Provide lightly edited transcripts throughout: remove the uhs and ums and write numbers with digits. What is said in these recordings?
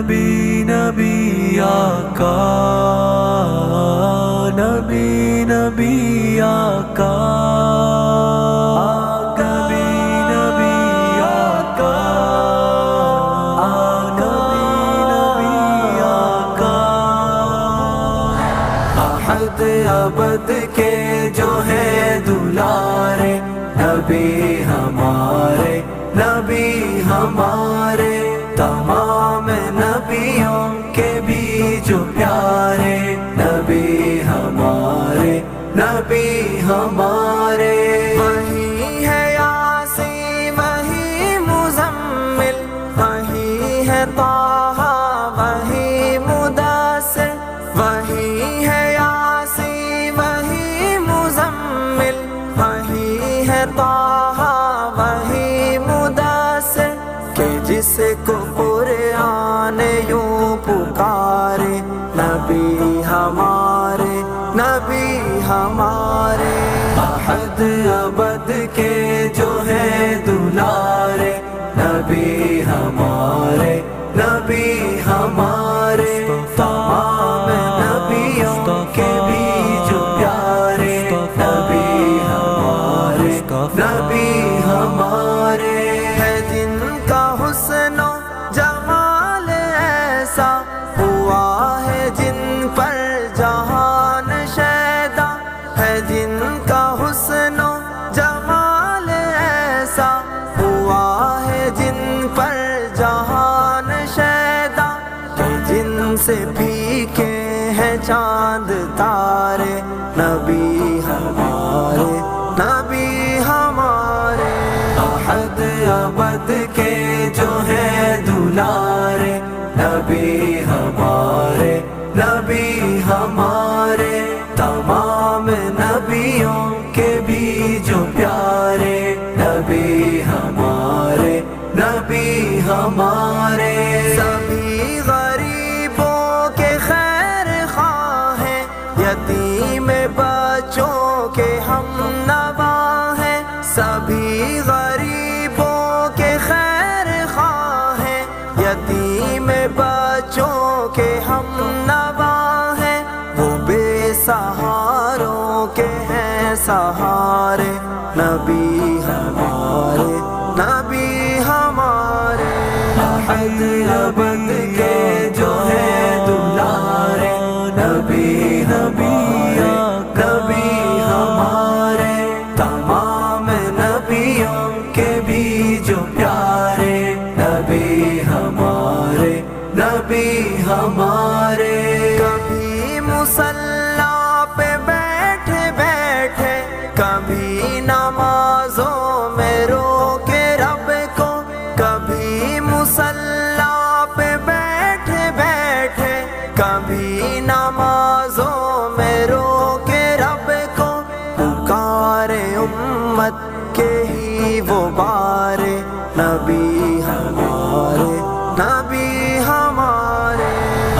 نبی نبی آقا، نبی نبی آقا، نبی نبی آقا، نبی نبی آقا، احد ابد کے جو ہے دلارے، نبی ہمارے، نبی ہمارے، تمام نبیوں کے بھی جو پیارے، نبی ہمارے، نبی ہمارے، وہی ہے یاسی وہی مزمل، وہی ہے طٰہٰ وہی مدثر، وہی ہے یاسی وہی مزمل، وہی ہے طٰہٰ وہی مدثر، کہ جس کو قرآن یوں پکارے، نبی ہمارے، نبی ہمارے، احد ابد کے جو ہے دلارے، نبی ہمارے، نبی ہمارے، تمام نبیوں کے بھی جو پیارے، نبی ہمارے، نبی ہمارے، ہے جن کا حسن و جمال ایسا، ہوا ہے جن پر جہان شیدا، ہے جن کا حسن و جمال ایسا، ہوا ہے جن پر جہان شیدا، کہ جن سے پھیکے ہیں چاند تارے، نبی ہمارے، نبی ہمارے، احد ابد کے جو ہے دلارے، نبی ہمارے، نبی ہمارے، تمام نبیوں کے بھی جو پیارے، نبی ہمارے، نبی ہمارے، سبھی غریبوں کے خیر خواہ ہیں، یتیم بچوں کے ہم نوا ہیں، سبھی غریبوں کے خیر خواہ ہیں، یتیم بچوں کے ہم نوا ہیں، وہ بے سہاروں کے ہیں سہارے، نبی ہمارے، نبی ہمارے، احد ابد کے جو ہے دلارے، نبی نبی نبی ہمارے، تمام نبیوں کے بھی جو پیارے، نبی ہمارے، نبی ہمارے، کبھی مصلی پہ بیٹھے بیٹھے، کبھی نمازوں میں رو کے رب کو، کبھی مصلی پہ بیٹھے بیٹھے، کبھی نمازوں میں رو کے رب کو، پکارے امت کے ہی وہ بارے، نبی ہمارے، نبی ہمارے،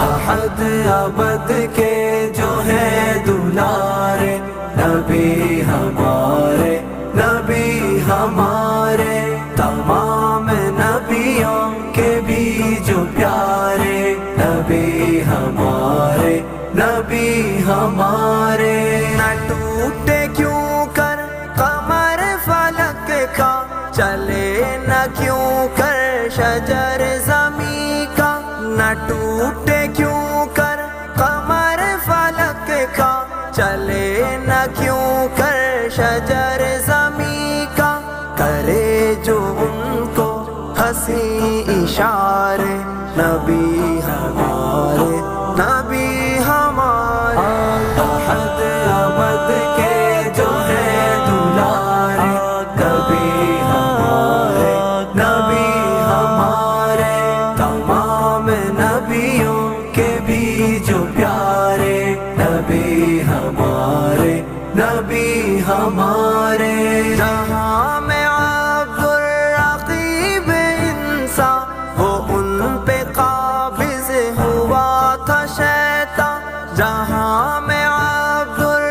احد ابد کے جو ہے دلارے، نبی ہمارے، نبی ہمارے، تمام نبیوں کے بھی جو پیارے، نبی ہمارے، نبی ہمارے، نہ ٹوٹے کیوں کر قمر فلک کا، چلے نہ کیوں کر شجر زمیں کا، نہ ٹوٹے کیوں کر قمر فلک کا، چلے نہ کیوں کر شجر زمیں کا، کرے جو ان کو ہنسی اشارے، نبی ہمارے، نبی ہمارے، احد ابد کے جو ہے دلارے، نبی ہمارے، نبی ہمارے، تمام نبیوں کے بھی جو پیارے، نبی ہمارے، نبی ہمارے، جہاں میں عبدالرقیب انسان، وہ ان پہ قابض ہوا تھا شیطان، جہاں میں عبدالرقیب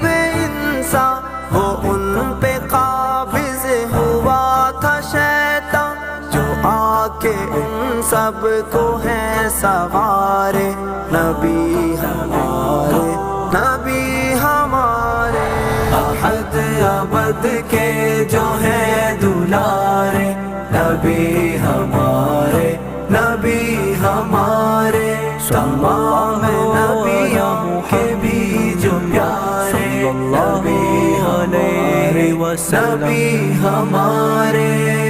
انسان، وہ ان پہ قابض ہوا تھا شیطان، جو آ کے ان سب کو ہیں سوارے، نبی ہمارے، نبی ہمارے، احد ابد کے جو ہیں دلارے، نبی ہمارے، نبی ہمارے، تمام نبیوں کے بھی جو پیارے، نبی ہمارے، نبی ہمارے۔